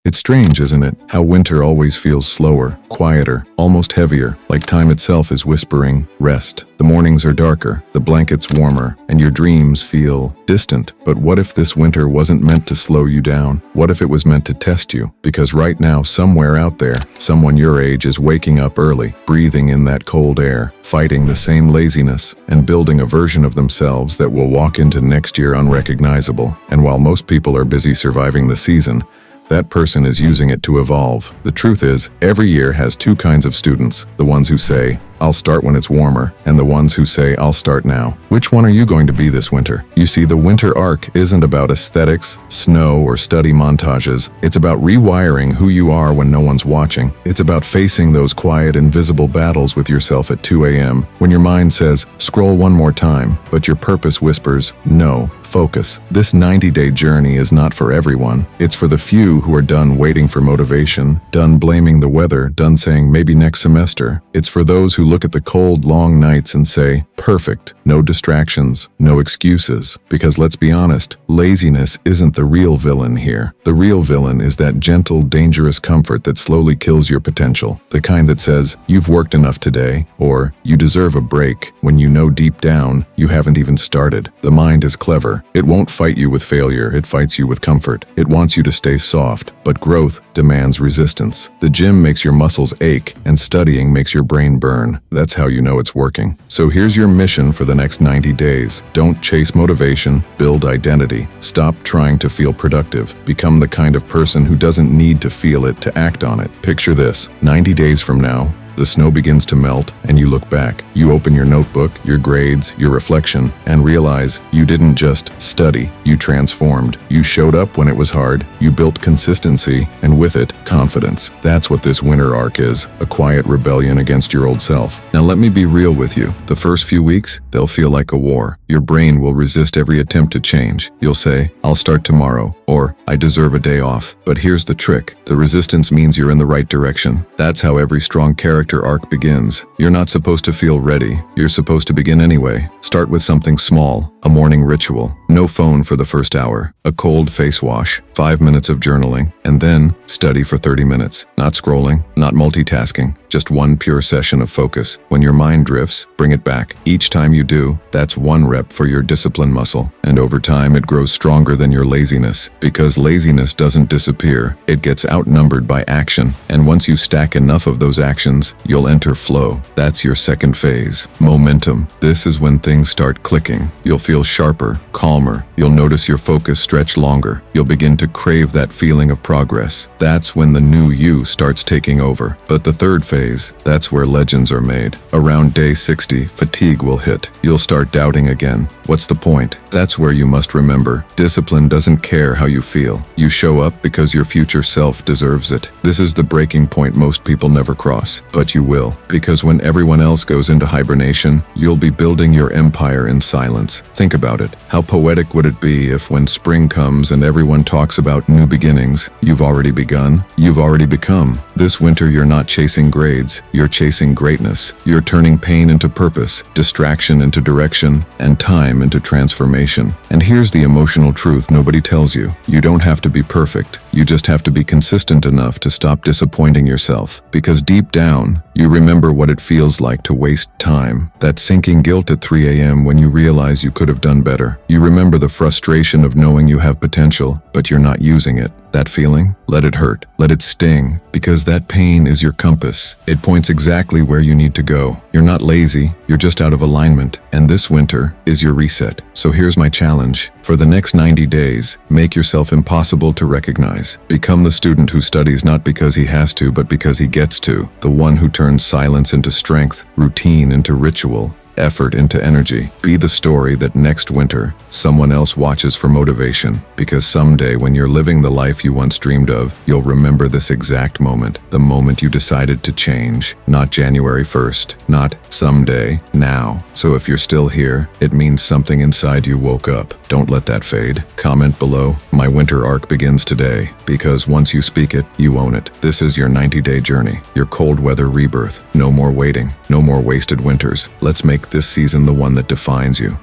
It's strange, isn't it? How winter always feels slower, quieter, almost heavier, like time itself is whispering, rest. The mornings are darker, the blankets warmer, and your dreams feel distant. But what if this winter wasn't meant to slow you down? What if it was meant to test you? Because right now, somewhere out there, someone your age is waking up early, breathing in that cold air, fighting the same laziness, and building a version of themselves that will walk into next year unrecognizable. And while most people are busy surviving the season, that person is using it to evolve. The truth is, every year has two kinds of students: the ones who say, "I'll start when it's warmer," and the ones who say, "I'll start now." Which one are you going to be this winter? You see, the winter arc isn't about aesthetics, snow, or study montages. It's about rewiring who you are when no one's watching. It's about facing those quiet, invisible battles with yourself at 2 a.m. when your mind says, "Scroll one more time," but your purpose whispers, "No, focus." This 90-day journey is not for everyone. It's for the few who are done waiting for motivation, done blaming the weather, done saying maybe next semester. It's for those who look at the cold, long nights and say, "Perfect, no distractions, no excuses." Because let's be honest, laziness isn't the real villain here. The real villain is that gentle, dangerous comfort that slowly kills your potential. The kind that says, "You've worked enough today," or "You deserve a break," when you know deep down you haven't even started. The mind is clever. It won't fight you with failure, it fights you with comfort. It wants you to stay soft, but growth demands resistance. The gym makes your muscles ache, and studying makes your brain burn. That's how you know it's working. So here's your mission for the next 90 days. Don't chase motivation, build identity. Stop trying to feel productive. Become the kind of person who doesn't need to feel it to act on it. Picture this: 90 days from now, the snow begins to melt, and you look back. You open your notebook, your grades, your reflection, and realize you didn't just study, you transformed. You showed up when it was hard, you built consistency, and with it, confidence. That's what this winter arc is, a quiet rebellion against your old self. Now let me be real with you. The first few weeks, they'll feel like a war. Your brain will resist every attempt to change. You'll say, "I'll start tomorrow," or "I deserve a day off." But here's the trick. The resistance means you're in the right direction. That's how every strong character arc begins. You're not supposed to feel ready. You're supposed to begin anyway. Start with something small, a morning ritual. No phone for the first hour, a cold face wash, 5 minutes of journaling, and then study for 30 minutes. Not scrolling, not multitasking, just one pure session of focus. When your mind drifts, bring it back. Each time you do, that's one rep for your discipline muscle. And over time, it grows stronger than your laziness. Because laziness doesn't disappear, it gets outnumbered by action. And once you stack enough of those actions, you'll enter flow. That's your second phase, momentum. This is when things start clicking. You'll feel sharper, calmer. You'll notice your focus stretch longer. You'll begin to crave that feeling of progress. That's when the new you starts taking over. But the third phase, that's where legends are made. Around day 60, fatigue will hit. You'll start doubting again. What's the point? That's where you must remember, discipline doesn't care how you feel. You show up because your future self deserves it. This is the breaking point most people never cross, but you will. Because when everyone else goes into hibernation, you'll be building your empire in silence. Think about it. How poetic would it be if when spring comes and everyone talks about new beginnings, you've already begun? You've already become. This winter you're not chasing grades, you're chasing greatness. You're turning pain into purpose, distraction into direction, and time into transformation. And here's the emotional truth nobody tells you. You don't have to be perfect. You just have to be consistent enough to stop disappointing yourself. Because deep down, you remember what it feels like to waste time. That sinking guilt at 3 a.m. when you realize you could have done better. You remember the frustration of knowing you have potential, but you're not using it. That feeling? Let it hurt. Let it sting. Because that pain is your compass. It points exactly where you need to go. You're not lazy. You're just out of alignment. And this winter is your reset. So here's my challenge. For the next 90 days, make yourself impossible to recognize. Become the student who studies not because he has to, but because he gets to. The one who turns silence into strength, routine into ritual, effort into energy. Be the story that next winter, someone else watches for motivation. Because someday when you're living the life you once dreamed of, you'll remember this exact moment. The moment you decided to change. Not January 1st. Not someday. Now. So if you're still here, it means something inside you woke up. Don't let that fade. Comment below, "My winter arc begins today." Because once you speak it, you own it. This is your 90-day journey. Your cold weather rebirth. No more waiting. No more wasted winters. Let's make this season the one that defines you.